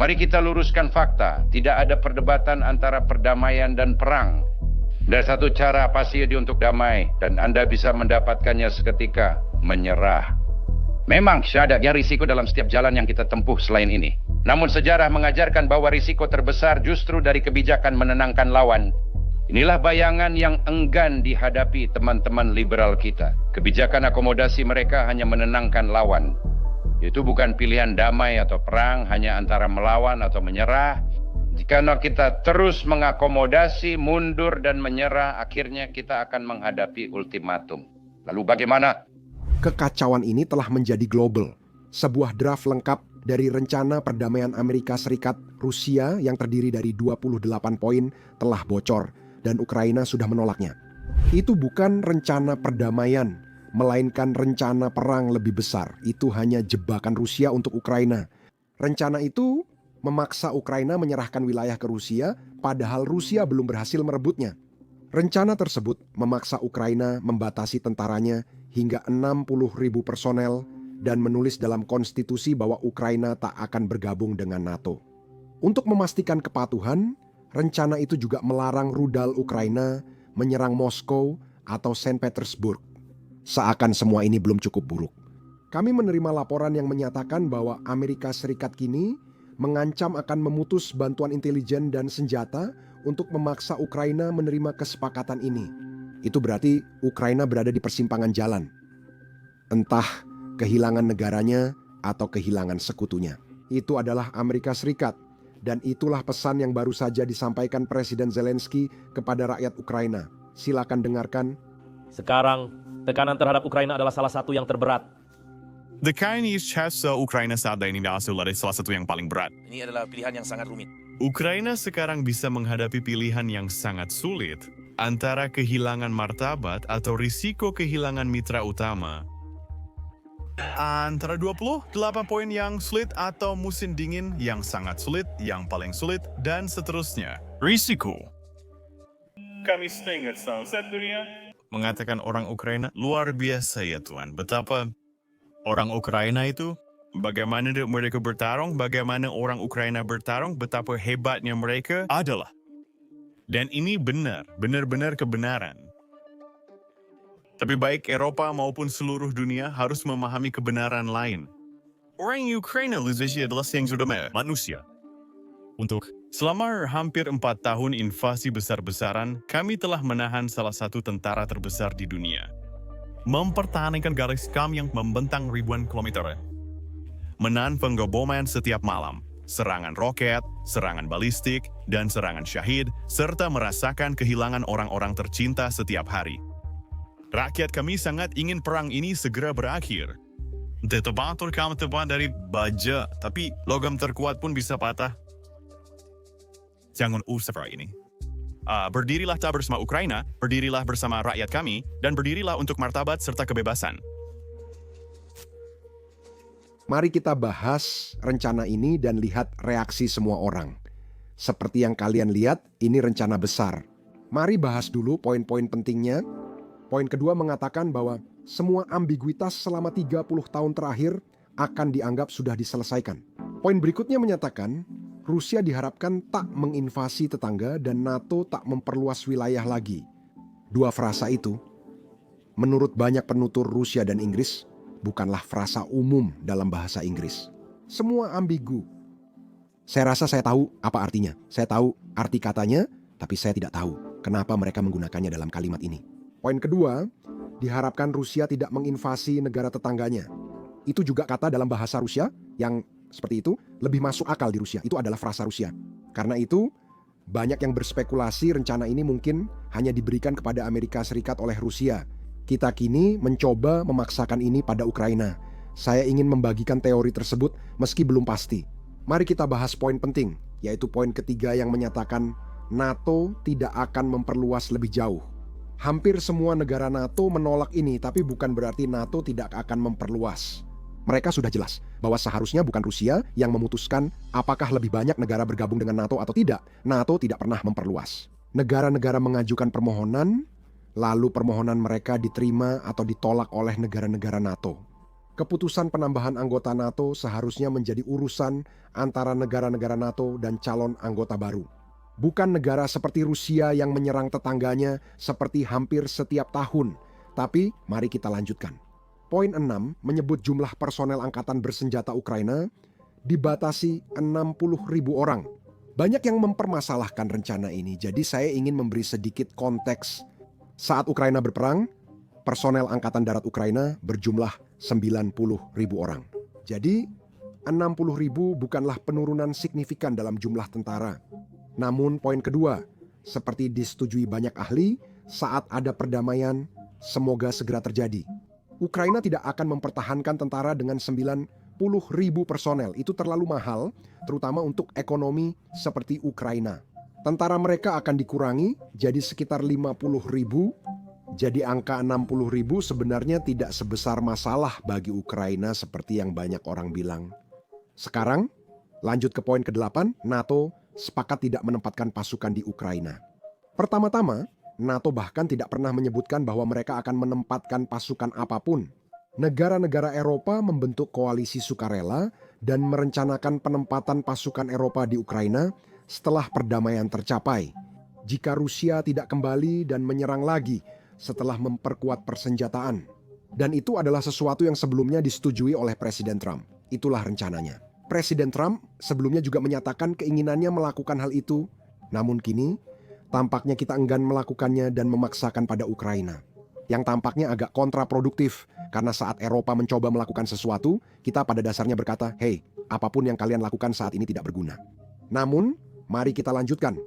Mari kita luruskan fakta, tidak ada perdebatan antara perdamaian dan perang. Ada satu cara pasti untuk damai, dan Anda bisa mendapatkannya seketika, menyerah. Memang syadaknya risiko dalam setiap jalan yang kita tempuh selain ini. Namun sejarah mengajarkan bahwa risiko terbesar justru dari kebijakan menenangkan lawan. Inilah bayangan yang enggan dihadapi teman-teman liberal kita. Kebijakan akomodasi mereka hanya menenangkan lawan. Itu bukan pilihan damai atau perang, hanya antara melawan atau menyerah. Jika kita terus mengakomodasi, mundur dan menyerah, akhirnya kita akan menghadapi ultimatum. Lalu bagaimana? Kekacauan ini telah menjadi global. Sebuah draft lengkap dari rencana perdamaian Amerika Serikat Rusia yang terdiri dari 28 poin telah bocor dan Ukraina sudah menolaknya. Itu bukan rencana perdamaian, melainkan rencana perang lebih besar. Itu hanya jebakan Rusia untuk Ukraina. Rencana itu memaksa Ukraina menyerahkan wilayah ke Rusia, padahal Rusia belum berhasil merebutnya. Rencana tersebut memaksa Ukraina membatasi tentaranya hingga 60.000 personel dan menulis dalam konstitusi bahwa Ukraina tak akan bergabung dengan NATO. Untuk memastikan kepatuhan, rencana itu juga melarang rudal Ukraina menyerang Moskow atau Saint Petersburg. Seakan semua ini belum cukup buruk. Kami menerima laporan yang menyatakan bahwa Amerika Serikat kini mengancam akan memutus bantuan intelijen dan senjata untuk memaksa Ukraina menerima kesepakatan ini. Itu berarti Ukraina berada di persimpangan jalan. Entah kehilangan negaranya atau kehilangan sekutunya. Itu adalah Amerika Serikat. Dan itulah pesan yang baru saja disampaikan Presiden Zelensky kepada rakyat Ukraina. Silakan dengarkan. Sekarang, tekanan terhadap Ukraina adalah salah satu yang terberat. Tekanan Ukraina saat ini adalah salah satu yang paling berat. Ini adalah pilihan yang sangat rumit. Ukraina sekarang bisa menghadapi pilihan yang sangat sulit antara kehilangan martabat atau risiko kehilangan mitra utama. Antara 28 poin yang sulit atau musim dingin yang sangat sulit, yang paling sulit, dan seterusnya. Risiko. Kami sangat sunset dunia. Mengatakan orang Ukraina, luar biasa ya Tuhan. Betapa orang Ukraina itu, bagaimana mereka bertarung, bagaimana orang Ukraina bertarung, betapa hebatnya mereka adalah. Dan ini benar-benar kebenaran. Tapi baik Eropa maupun seluruh dunia harus memahami kebenaran lain. Orang Ukraina adalah yang sudah manusia. Untuk selama hampir 4 tahun invasi besar-besaran, kami telah menahan salah satu tentara terbesar di dunia. Mempertahankan garis kami yang membentang ribuan kilometer. Menahan pengeboman setiap malam, serangan roket, serangan balistik, dan serangan syahid, serta merasakan kehilangan orang-orang tercinta setiap hari. Rakyat kami sangat ingin perang ini segera berakhir. Detonator kami terbuat dari baja, tapi logam terkuat pun bisa patah. Jangan usah ini. Berdirilah tak bersama Ukraina, berdirilah bersama rakyat kami, dan berdirilah untuk martabat serta kebebasan. Mari kita bahas rencana ini dan lihat reaksi semua orang. Seperti yang kalian lihat, ini rencana besar. Mari bahas dulu poin-poin pentingnya. Poin kedua mengatakan bahwa semua ambiguitas selama 30 tahun terakhir akan dianggap sudah diselesaikan. Poin berikutnya menyatakan Rusia diharapkan tak menginvasi tetangga dan NATO tak memperluas wilayah lagi. Dua frasa itu, menurut banyak penutur Rusia dan Inggris, bukanlah frasa umum dalam bahasa Inggris. Semua ambigu. Saya rasa saya tahu apa artinya. Saya tahu arti katanya, tapi saya tidak tahu kenapa mereka menggunakannya dalam kalimat ini. Poin kedua, diharapkan Rusia tidak menginvasi negara tetangganya. Itu juga kata dalam bahasa Rusia yang seperti itu lebih masuk akal di Rusia. Itu adalah frasa Rusia. Karena itu, banyak yang berspekulasi rencana ini mungkin hanya diberikan kepada Amerika Serikat oleh Rusia. Kita kini mencoba memaksakan ini pada Ukraina. Saya ingin membagikan teori tersebut meski belum pasti. Mari kita bahas poin penting, yaitu poin ketiga yang menyatakan NATO tidak akan memperluas lebih jauh. Hampir semua negara NATO menolak ini, tapi bukan berarti NATO tidak akan memperluas. Mereka sudah jelas bahwa seharusnya bukan Rusia yang memutuskan apakah lebih banyak negara bergabung dengan NATO atau tidak. NATO tidak pernah memperluas. Negara-negara mengajukan permohonan, lalu permohonan mereka diterima atau ditolak oleh negara-negara NATO. Keputusan penambahan anggota NATO seharusnya menjadi urusan antara negara-negara NATO dan calon anggota baru. Bukan negara seperti Rusia yang menyerang tetangganya seperti hampir setiap tahun. Tapi mari kita lanjutkan. Poin 6 menyebut jumlah personel angkatan bersenjata Ukraina dibatasi 60.000 orang. Banyak yang mempermasalahkan rencana ini, jadi saya ingin memberi sedikit konteks. Saat Ukraina berperang, personel Angkatan Darat Ukraina berjumlah 90.000 orang. Jadi, 60.000 bukanlah penurunan signifikan dalam jumlah tentara. Namun poin kedua, seperti disetujui banyak ahli, saat ada perdamaian, semoga segera terjadi. Ukraina tidak akan mempertahankan tentara dengan 90.000 personel. Itu terlalu mahal, terutama untuk ekonomi seperti Ukraina. Tentara mereka akan dikurangi jadi sekitar 50.000. Jadi angka 60.000 sebenarnya tidak sebesar masalah bagi Ukraina seperti yang banyak orang bilang. Sekarang, lanjut ke poin ke-8, NATO sepakat tidak menempatkan pasukan di Ukraina. Pertama-tama, NATO bahkan tidak pernah menyebutkan bahwa mereka akan menempatkan pasukan apapun. Negara-negara Eropa membentuk koalisi sukarela dan merencanakan penempatan pasukan Eropa di Ukraina setelah perdamaian tercapai. Jika Rusia tidak kembali dan menyerang lagi setelah memperkuat persenjataan. Dan itu adalah sesuatu yang sebelumnya disetujui oleh Presiden Trump. Itulah rencananya. Presiden Trump sebelumnya juga menyatakan keinginannya melakukan hal itu. Namun kini, tampaknya kita enggan melakukannya dan memaksakan pada Ukraina. Yang tampaknya agak kontraproduktif, karena saat Eropa mencoba melakukan sesuatu, kita pada dasarnya berkata, "Hei, apapun yang kalian lakukan saat ini tidak berguna." Namun, mari kita lanjutkan.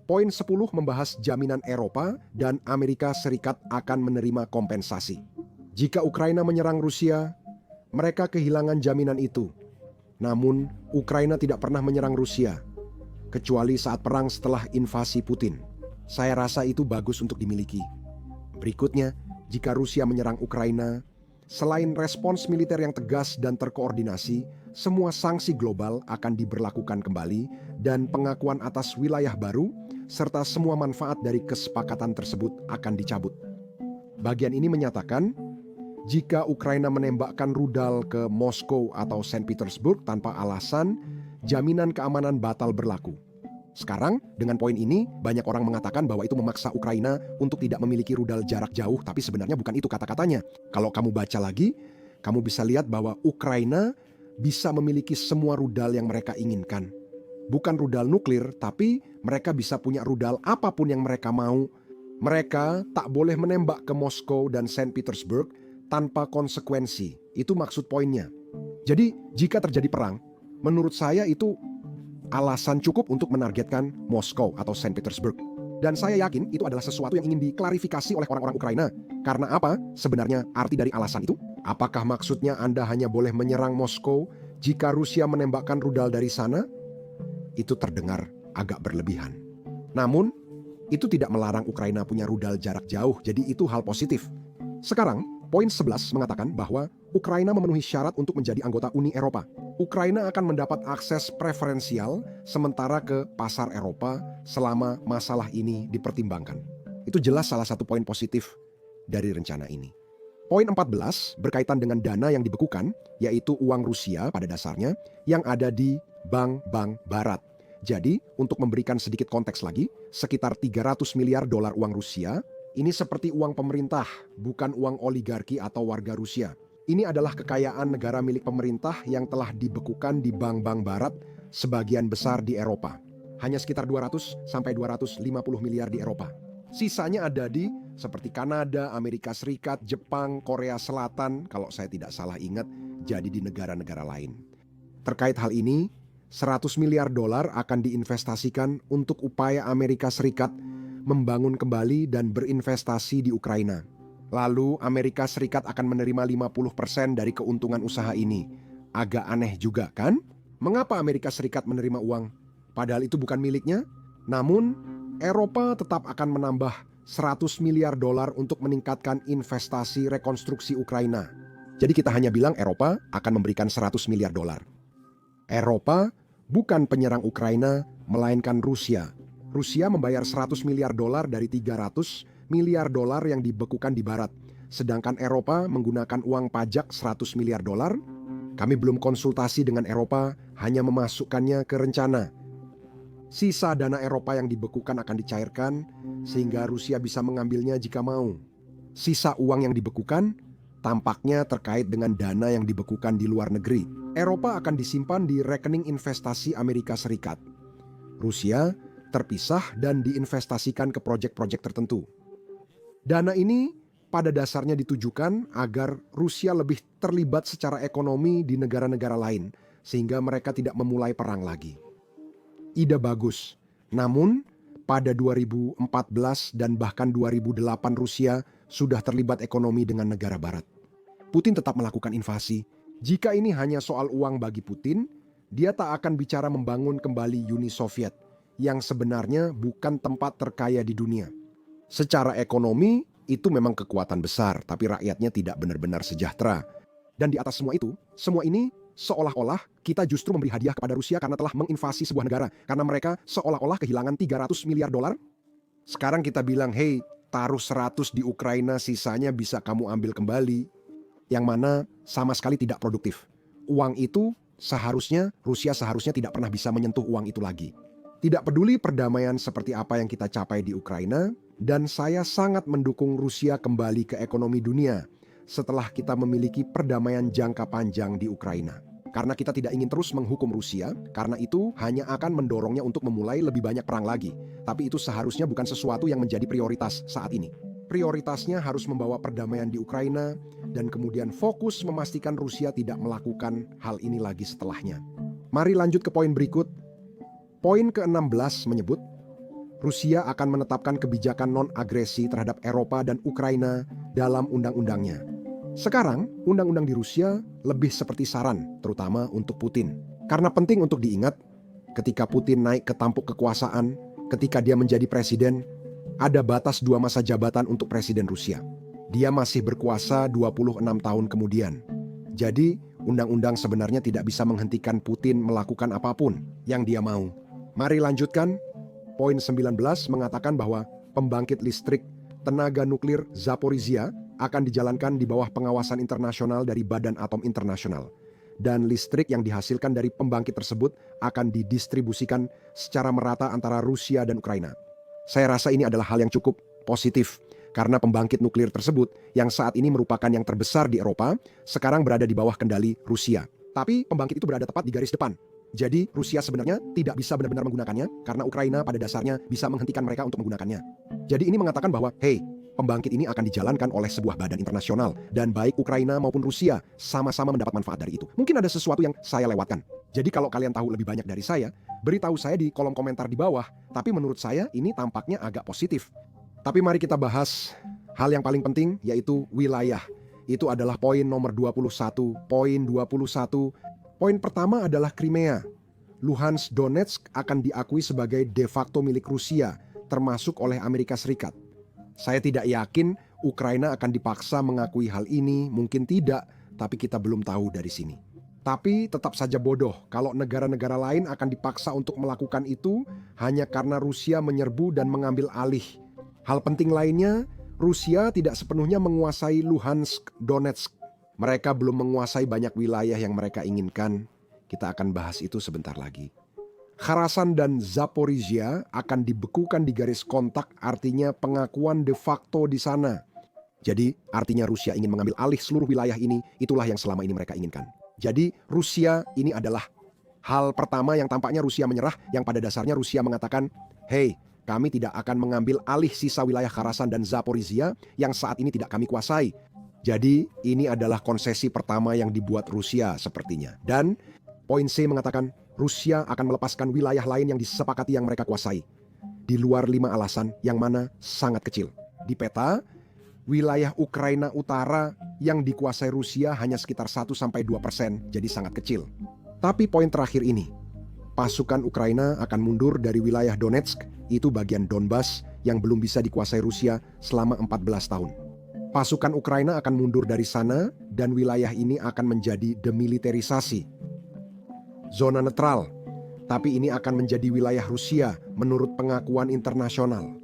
Poin 10 membahas jaminan Eropa dan Amerika Serikat akan menerima kompensasi. Jika Ukraina menyerang Rusia, mereka kehilangan jaminan itu. Namun, Ukraina tidak pernah menyerang Rusia, kecuali saat perang setelah invasi Putin. Saya rasa itu bagus untuk dimiliki. Berikutnya, jika Rusia menyerang Ukraina, selain respons militer yang tegas dan terkoordinasi, semua sanksi global akan diberlakukan kembali dan pengakuan atas wilayah baru serta semua manfaat dari kesepakatan tersebut akan dicabut. Bagian ini menyatakan, jika Ukraina menembakkan rudal ke Moskow atau Saint Petersburg tanpa alasan, jaminan keamanan batal berlaku. Sekarang, dengan poin ini, banyak orang mengatakan bahwa itu memaksa Ukraina untuk tidak memiliki rudal jarak jauh, tapi sebenarnya bukan itu kata-katanya. Kalau kamu baca lagi, kamu bisa lihat bahwa Ukraina bisa memiliki semua rudal yang mereka inginkan. Bukan rudal nuklir, tapi mereka bisa punya rudal apapun yang mereka mau. Mereka tak boleh menembak ke Moskow dan Saint Petersburg tanpa konsekuensi. Itu maksud poinnya. Jadi, jika terjadi perang, menurut saya itu alasan cukup untuk menargetkan Moskow atau Saint Petersburg. Dan saya yakin itu adalah sesuatu yang ingin diklarifikasi oleh orang-orang Ukraina. Karena apa sebenarnya arti dari alasan itu? Apakah maksudnya Anda hanya boleh menyerang Moskow jika Rusia menembakkan rudal dari sana? Itu terdengar agak berlebihan. Namun, itu tidak melarang Ukraina punya rudal jarak jauh, jadi itu hal positif. Sekarang, poin 11 mengatakan bahwa Ukraina memenuhi syarat untuk menjadi anggota Uni Eropa. Ukraina akan mendapat akses preferensial sementara ke pasar Eropa selama masalah ini dipertimbangkan. Itu jelas salah satu poin positif dari rencana ini. Poin 14 berkaitan dengan dana yang dibekukan, yaitu uang Rusia pada dasarnya yang ada di bank-bank barat. Jadi, untuk memberikan sedikit konteks lagi, sekitar 300 miliar dolar uang Rusia, ini seperti uang pemerintah, bukan uang oligarki atau warga Rusia. Ini adalah kekayaan negara milik pemerintah yang telah dibekukan di bank-bank barat, sebagian besar di Eropa. Hanya sekitar 200 sampai 250 miliar di Eropa. Sisanya ada di seperti Kanada, Amerika Serikat, Jepang, Korea Selatan, kalau saya tidak salah ingat, jadi di negara-negara lain. Terkait hal ini, 100 miliar dolar akan diinvestasikan untuk upaya Amerika Serikat membangun kembali dan berinvestasi di Ukraina. Lalu Amerika Serikat akan menerima 50% dari keuntungan usaha ini. Agak aneh juga kan? Mengapa Amerika Serikat menerima uang? Padahal itu bukan miliknya. Namun, Eropa tetap akan menambah 100 miliar dolar untuk meningkatkan investasi rekonstruksi Ukraina. Jadi kita hanya bilang Eropa akan memberikan 100 miliar dolar. Eropa bukan penyerang Ukraina, melainkan Rusia. Rusia membayar 100 miliar dolar dari 300 miliar dolar yang dibekukan di barat. sedangkan Eropa menggunakan uang pajak 100 miliar dolar. Kami belum konsultasi dengan Eropa, hanya memasukkannya ke rencana. Sisa dana Eropa yang dibekukan akan dicairkan, sehingga Rusia bisa mengambilnya jika mau. Sisa uang yang dibekukan tampaknya terkait dengan dana yang dibekukan di luar negeri. Eropa akan disimpan di rekening investasi Amerika Serikat. Rusia terpisah dan diinvestasikan ke proyek-proyek tertentu. Dana ini pada dasarnya ditujukan agar Rusia lebih terlibat secara ekonomi di negara-negara lain, sehingga mereka tidak memulai perang lagi. Ide bagus, namun pada 2014 dan bahkan 2008 Rusia sudah terlibat ekonomi dengan negara barat. Putin tetap melakukan invasi. Jika ini hanya soal uang bagi Putin, dia tak akan bicara membangun kembali Uni Soviet, yang sebenarnya bukan tempat terkaya di dunia. Secara ekonomi, itu memang kekuatan besar, tapi rakyatnya tidak benar-benar sejahtera. Dan di atas semua itu, semua ini seolah-olah kita justru memberi hadiah kepada Rusia karena telah menginvasi sebuah negara, karena mereka seolah-olah kehilangan 300 miliar dolar. Sekarang kita bilang, hey, taruh 100 di Ukraina, sisanya bisa kamu ambil kembali. Yang mana sama sekali tidak produktif. Uang itu Rusia seharusnya tidak pernah bisa menyentuh uang itu lagi. Tidak peduli perdamaian seperti apa yang kita capai di Ukraina, dan saya sangat mendukung Rusia kembali ke ekonomi dunia setelah kita memiliki perdamaian jangka panjang di Ukraina. Karena kita tidak ingin terus menghukum Rusia, karena itu hanya akan mendorongnya untuk memulai lebih banyak perang lagi. Tapi itu seharusnya bukan sesuatu yang menjadi prioritas saat ini. Prioritasnya harus membawa perdamaian di Ukraina dan kemudian fokus memastikan Rusia tidak melakukan hal ini lagi setelahnya. Mari lanjut ke poin berikut. Poin ke-16 menyebut, Rusia akan menetapkan kebijakan non-agresi terhadap Eropa dan Ukraina dalam undang-undangnya. Sekarang, undang-undang di Rusia lebih seperti saran, terutama untuk Putin. Karena penting untuk diingat, ketika Putin naik ke tampuk kekuasaan, ketika dia menjadi presiden, ada batas 2 masa jabatan untuk presiden Rusia. Dia masih berkuasa 26 tahun kemudian. Jadi, undang-undang sebenarnya tidak bisa menghentikan Putin melakukan apapun yang dia mau. Mari lanjutkan. Poin 19 mengatakan bahwa pembangkit listrik tenaga nuklir Zaporizhia akan dijalankan di bawah pengawasan internasional dari Badan Atom Internasional. Dan listrik yang dihasilkan dari pembangkit tersebut akan didistribusikan secara merata antara Rusia dan Ukraina. Saya rasa ini adalah hal yang cukup positif, karena pembangkit nuklir tersebut yang saat ini merupakan yang terbesar di Eropa, sekarang berada di bawah kendali Rusia. Tapi pembangkit itu berada tepat di garis depan. Jadi Rusia sebenarnya tidak bisa benar-benar menggunakannya, karena Ukraina pada dasarnya bisa menghentikan mereka untuk menggunakannya. Jadi ini mengatakan bahwa, hey, pembangkit ini akan dijalankan oleh sebuah badan internasional, dan baik Ukraina maupun Rusia sama-sama mendapat manfaat dari itu. Mungkin ada sesuatu yang saya lewatkan. Jadi kalau kalian tahu lebih banyak dari saya, beritahu saya di kolom komentar di bawah. Tapi menurut saya ini tampaknya agak positif. Tapi mari kita bahas hal yang paling penting, yaitu wilayah. Itu adalah poin nomor 21. Poin 21. Poin pertama adalah Crimea. Luhansk Donetsk akan diakui sebagai de facto milik Rusia, termasuk oleh Amerika Serikat. Saya tidak yakin Ukraina akan dipaksa mengakui hal ini, mungkin tidak, tapi kita belum tahu dari sini. Tapi tetap saja bodoh kalau negara-negara lain akan dipaksa untuk melakukan itu hanya karena Rusia menyerbu dan mengambil alih. Hal penting lainnya, Rusia tidak sepenuhnya menguasai Luhansk, Donetsk. Mereka belum menguasai banyak wilayah yang mereka inginkan. Kita akan bahas itu sebentar lagi. Kherson dan Zaporizhia akan dibekukan di garis kontak, artinya pengakuan de facto di sana. Jadi artinya Rusia ingin mengambil alih seluruh wilayah ini, itulah yang selama ini mereka inginkan. Jadi Rusia ini adalah hal pertama yang tampaknya Rusia menyerah, yang pada dasarnya Rusia mengatakan, hey, kami tidak akan mengambil alih sisa wilayah Kherson dan Zaporizhia yang saat ini tidak kami kuasai. Jadi ini adalah konsesi pertama yang dibuat Rusia sepertinya. Dan poin C mengatakan Rusia akan melepaskan wilayah lain yang disepakati yang mereka kuasai. Di luar 5 alasan yang mana sangat kecil. Di peta, wilayah Ukraina Utara yang dikuasai Rusia hanya sekitar 1-2%, jadi sangat kecil. Tapi poin terakhir ini, pasukan Ukraina akan mundur dari wilayah Donetsk, itu bagian Donbas yang belum bisa dikuasai Rusia selama 14 tahun. Pasukan Ukraina akan mundur dari sana dan wilayah ini akan menjadi demilitarisasi. Zona netral, tapi ini akan menjadi wilayah Rusia menurut pengakuan internasional.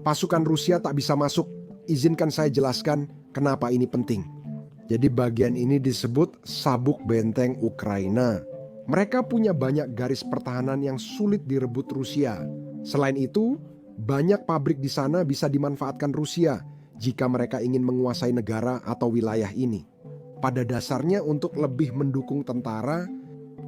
Pasukan Rusia tak bisa masuk. Izinkan saya jelaskan, Kenapa ini penting? Jadi bagian ini disebut sabuk benteng Ukraina. Mereka punya banyak garis pertahanan yang sulit direbut Rusia. Selain itu, banyak pabrik di sana bisa dimanfaatkan Rusia jika mereka ingin menguasai negara atau wilayah ini. Pada dasarnya untuk lebih mendukung tentara,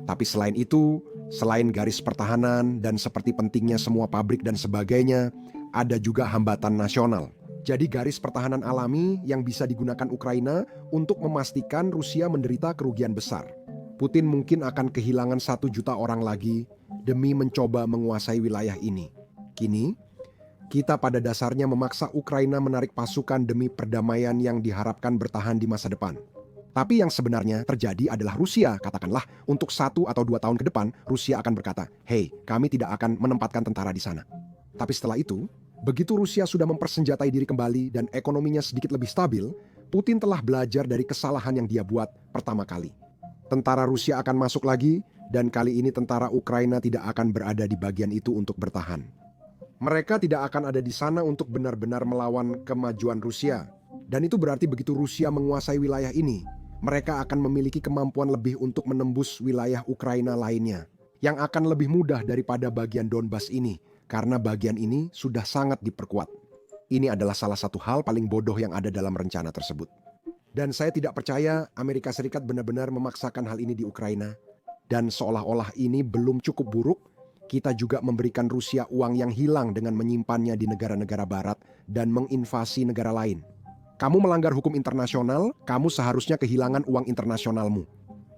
tapi selain itu, selain garis pertahanan dan seperti pentingnya semua pabrik dan sebagainya, ada juga hambatan nasional. Jadi garis pertahanan alami yang bisa digunakan Ukraina untuk memastikan Rusia menderita kerugian besar. Putin mungkin akan kehilangan 1 juta orang lagi demi mencoba menguasai wilayah ini. Kini, kita pada dasarnya memaksa Ukraina menarik pasukan demi perdamaian yang diharapkan bertahan di masa depan. Tapi yang sebenarnya terjadi adalah Rusia, katakanlah untuk 1 atau 2 tahun ke depan, Rusia akan berkata, "Hei, kami tidak akan menempatkan tentara di sana." Tapi setelah itu, begitu Rusia sudah mempersenjatai diri kembali dan ekonominya sedikit lebih stabil, Putin telah belajar dari kesalahan yang dia buat pertama kali. Tentara Rusia akan masuk lagi, dan kali ini tentara Ukraina tidak akan berada di bagian itu untuk bertahan. Mereka tidak akan ada di sana untuk benar-benar melawan kemajuan Rusia. Dan itu berarti begitu Rusia menguasai wilayah ini, mereka akan memiliki kemampuan lebih untuk menembus wilayah Ukraina lainnya, yang akan lebih mudah daripada bagian Donbas ini, karena bagian ini sudah sangat diperkuat. Ini adalah salah satu hal paling bodoh yang ada dalam rencana tersebut. Dan saya tidak percaya Amerika Serikat benar-benar memaksakan hal ini di Ukraina. Dan seolah-olah ini belum cukup buruk, kita juga memberikan Rusia uang yang hilang dengan menyimpannya di negara-negara barat dan menginvasi negara lain. Kamu melanggar hukum internasional, kamu seharusnya kehilangan uang internasionalmu.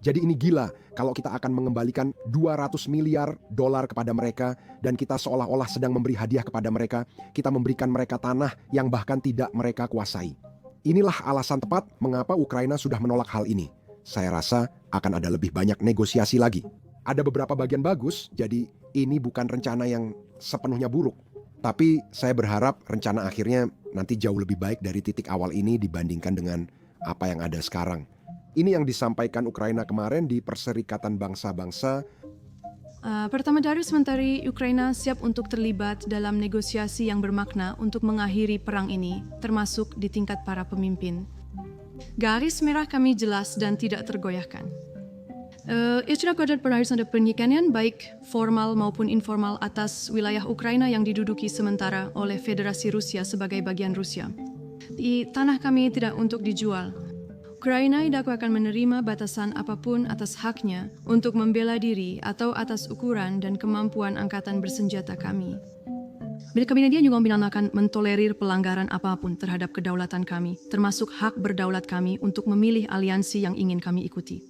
Jadi ini gila kalau kita akan mengembalikan 200 miliar dolar kepada mereka dan kita seolah-olah sedang memberi hadiah kepada mereka, kita memberikan mereka tanah yang bahkan tidak mereka kuasai. Inilah alasan tepat mengapa Ukraina sudah menolak hal ini. Saya rasa akan ada lebih banyak negosiasi lagi. Ada beberapa bagian bagus, jadi ini bukan rencana yang sepenuhnya buruk. Tapi saya berharap rencana akhirnya nanti jauh lebih baik dari titik awal ini dibandingkan dengan apa yang ada sekarang. Ini yang disampaikan Ukraina kemarin di Perserikatan Bangsa-Bangsa. Pertama dari sementara Ukraina siap untuk terlibat dalam negosiasi yang bermakna untuk mengakhiri perang ini, termasuk di tingkat para pemimpin. Garis merah kami jelas dan tidak tergoyahkan. Istilah kuadrat berharis ada penyikian baik formal maupun informal atas wilayah Ukraina yang diduduki sementara oleh Federasi Rusia sebagai bagian Rusia. Di tanah kami tidak untuk dijual. Ukraina tidak akan menerima batasan apapun atas haknya untuk membela diri atau atas ukuran dan kemampuan angkatan bersenjata kami. Kabinet dia juga akan mentolerir pelanggaran apapun terhadap kedaulatan kami, termasuk hak berdaulat kami untuk memilih aliansi yang ingin kami ikuti.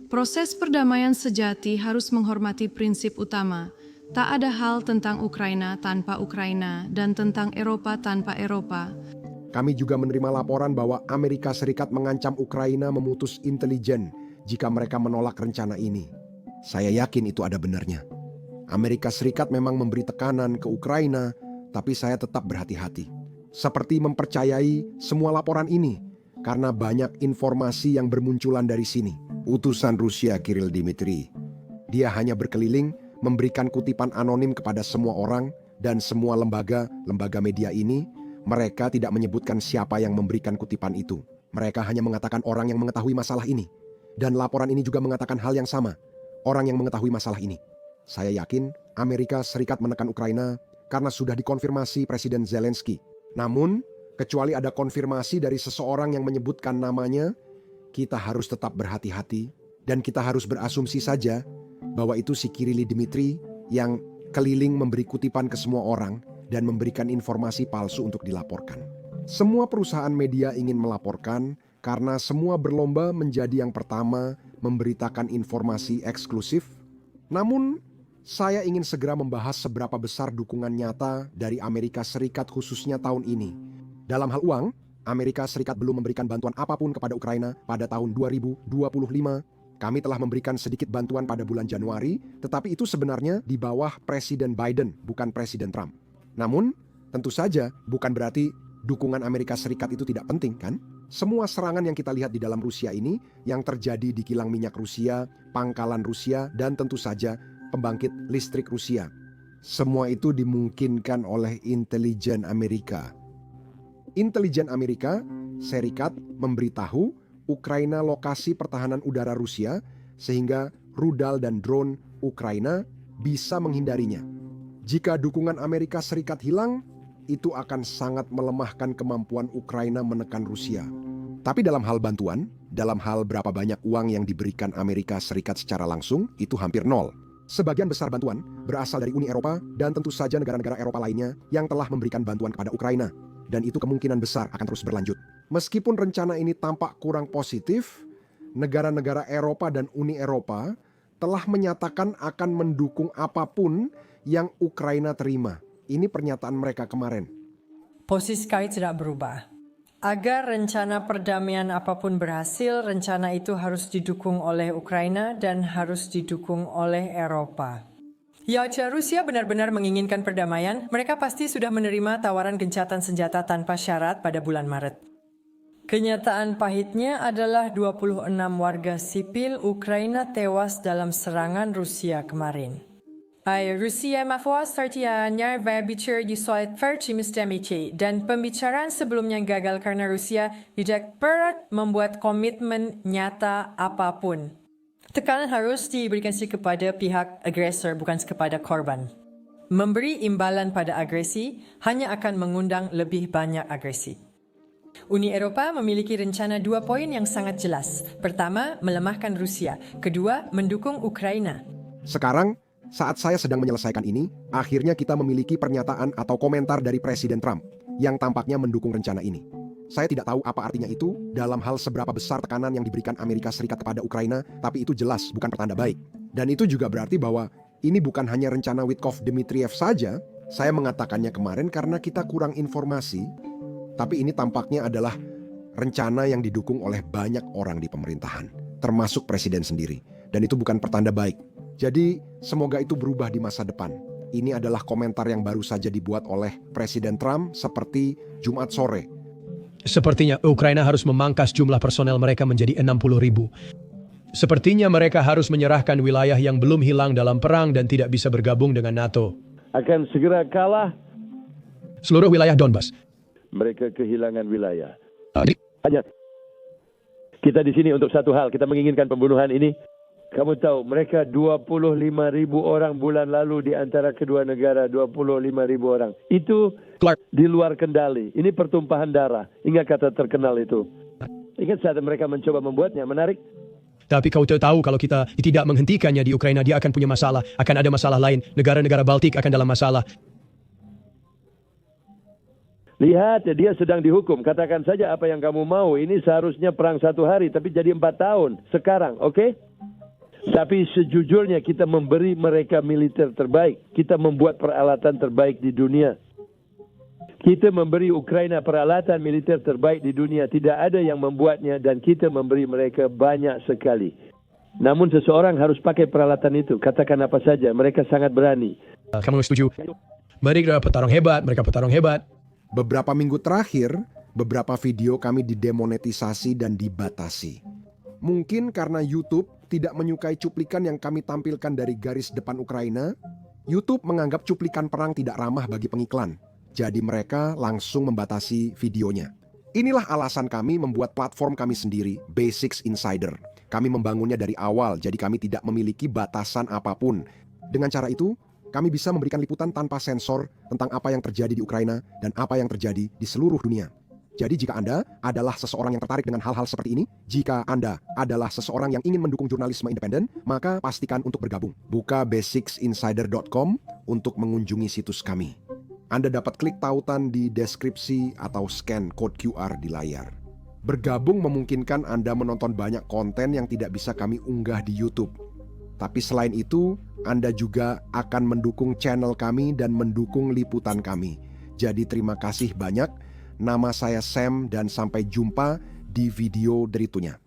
Proses perdamaian sejati harus menghormati prinsip utama, tak ada hal tentang Ukraina tanpa Ukraina dan tentang Eropa tanpa Eropa. Kami juga menerima laporan bahwa Amerika Serikat mengancam Ukraina memutus intelijen jika mereka menolak rencana ini. Saya yakin itu ada benarnya. Amerika Serikat memang memberi tekanan ke Ukraina, tapi saya tetap berhati-hati. Seperti mempercayai semua laporan ini, karena banyak informasi yang bermunculan dari sini. Utusan Rusia Kirill Dmitry, dia hanya berkeliling memberikan kutipan anonim kepada semua orang dan semua lembaga media ini. Mereka tidak menyebutkan siapa yang memberikan kutipan itu. Mereka hanya mengatakan orang yang mengetahui masalah ini. Dan laporan ini juga mengatakan hal yang sama. Orang yang mengetahui masalah ini. Saya yakin Amerika Serikat menekan Ukraina karena sudah dikonfirmasi Presiden Zelensky. Namun, kecuali ada konfirmasi dari seseorang yang menyebutkan namanya, kita harus tetap berhati-hati dan kita harus berasumsi saja bahwa itu si Kirill Dmitry yang keliling memberi kutipan ke semua orang dan memberikan informasi palsu untuk dilaporkan. Semua perusahaan media ingin melaporkan karena semua berlomba menjadi yang pertama memberitakan informasi eksklusif. Namun, saya ingin segera membahas seberapa besar dukungan nyata dari Amerika Serikat khususnya tahun ini. Dalam hal uang, Amerika Serikat belum memberikan bantuan apapun kepada Ukraina pada tahun 2025. Kami telah memberikan sedikit bantuan pada bulan Januari, tetapi itu sebenarnya di bawah Presiden Biden, bukan Presiden Trump. Namun, tentu saja bukan berarti dukungan Amerika Serikat itu tidak penting, kan? Semua serangan yang kita lihat di dalam Rusia ini, yang terjadi di kilang minyak Rusia, pangkalan Rusia, dan tentu saja pembangkit listrik Rusia. Semua itu dimungkinkan oleh intelijen Amerika. Intelijen Amerika Serikat memberitahu Ukraina lokasi pertahanan udara Rusia sehingga rudal dan drone Ukraina bisa menghindarinya. Jika dukungan Amerika Serikat hilang, itu akan sangat melemahkan kemampuan Ukraina menekan Rusia. Tapi dalam hal bantuan, dalam hal berapa banyak uang yang diberikan Amerika Serikat secara langsung, itu hampir nol. Sebagian besar bantuan berasal dari Uni Eropa dan tentu saja negara-negara Eropa lainnya yang telah memberikan bantuan kepada Ukraina. Dan itu kemungkinan besar akan terus berlanjut. Meskipun rencana ini tampak kurang positif, negara-negara Eropa dan Uni Eropa telah menyatakan akan mendukung apapun yang Ukraina terima. Ini pernyataan mereka kemarin. Posisi kami tidak berubah. Agar rencana perdamaian apapun berhasil, rencana itu harus didukung oleh Ukraina dan harus didukung oleh Eropa. Ya, jika Rusia benar-benar menginginkan perdamaian, mereka pasti sudah menerima tawaran gencatan senjata tanpa syarat pada bulan Maret. Kenyataan pahitnya adalah 26 warga sipil Ukraina tewas dalam serangan Rusia kemarin. Rusia mafia startianya berbicara di soal vertimistamici dan pembicaraan sebelumnya gagal karena Rusia tidak pernah membuat komitmen nyata apapun. Tekanan harus diberikan kepada pihak agresor bukan kepada korban. Memberi imbalan pada agresi hanya akan mengundang lebih banyak agresi. Uni Eropa memiliki rencana 2 poin yang sangat jelas. Pertama, melemahkan Rusia. Kedua, mendukung Ukraina. Sekarang, saat saya sedang menyelesaikan ini, akhirnya kita memiliki pernyataan atau komentar dari Presiden Trump yang tampaknya mendukung rencana ini. Saya tidak tahu apa artinya itu dalam hal seberapa besar tekanan yang diberikan Amerika Serikat kepada Ukraina, tapi itu jelas bukan pertanda baik. Dan itu juga berarti bahwa ini bukan hanya rencana Witkov-Dmitriev saja. Saya mengatakannya kemarin karena kita kurang informasi, tapi ini tampaknya adalah rencana yang didukung oleh banyak orang di pemerintahan, termasuk Presiden sendiri. Dan itu bukan pertanda baik. Jadi, semoga itu berubah di masa depan. Ini adalah komentar yang baru saja dibuat oleh Presiden Trump seperti Jumat sore. Sepertinya Ukraina harus memangkas jumlah personel mereka menjadi 60.000. Sepertinya mereka harus menyerahkan wilayah yang belum hilang dalam perang dan tidak bisa bergabung dengan NATO. Akan segera kalah, Seluruh wilayah Donbas. mereka kehilangan wilayah. Hanya kita di sini untuk satu hal, kita menginginkan pembunuhan ini. Kamu tahu, mereka 25.000 orang bulan lalu di antara kedua negara, 25.000 orang. Itu Clark. di luar kendali. Ini pertumpahan darah. Ingat kata terkenal itu. Ingat saat mereka mencoba membuatnya, menarik. Tapi kau tahu kalau kita tidak menghentikannya di Ukraina, dia akan punya masalah. Akan ada masalah lain. Negara-negara Baltik akan dalam masalah. Lihat, dia sedang dihukum. Katakan saja apa yang kamu mau. Ini seharusnya perang 1 hari, tapi jadi 4 tahun. Sekarang, oke? Tapi sejujurnya kita memberi mereka militer terbaik. Kita membuat peralatan terbaik di dunia. Kita memberi Ukraina peralatan militer terbaik di dunia. Tidak ada yang membuatnya dan kita memberi mereka banyak sekali. Namun seseorang harus pakai peralatan itu. Katakan apa saja, mereka sangat berani. Kamu setuju? Mereka petarung hebat, mereka petarung hebat. Beberapa minggu terakhir, beberapa video kami didemonetisasi dan dibatasi. Mungkin karena YouTube tidak menyukai cuplikan yang kami tampilkan dari garis depan Ukraina, YouTube menganggap cuplikan perang tidak ramah bagi pengiklan. Jadi mereka langsung membatasi videonya. Inilah alasan kami membuat platform kami sendiri, Basics Insider. Kami membangunnya dari awal, jadi kami tidak memiliki batasan apapun. Dengan cara itu, kami bisa memberikan liputan tanpa sensor tentang apa yang terjadi di Ukraina dan apa yang terjadi di seluruh dunia. Jadi jika Anda adalah seseorang yang tertarik dengan hal-hal seperti ini, jika Anda adalah seseorang yang ingin mendukung jurnalisme independen, maka pastikan untuk bergabung. Buka basicsinsider.com untuk mengunjungi situs kami. Anda dapat klik tautan di deskripsi atau scan kode QR di layar. Bergabung memungkinkan Anda menonton banyak konten yang tidak bisa kami unggah di YouTube. Tapi selain itu, Anda juga akan mendukung channel kami dan mendukung liputan kami. Jadi terima kasih banyak. Nama saya Sam dan sampai jumpa di video berikutnya.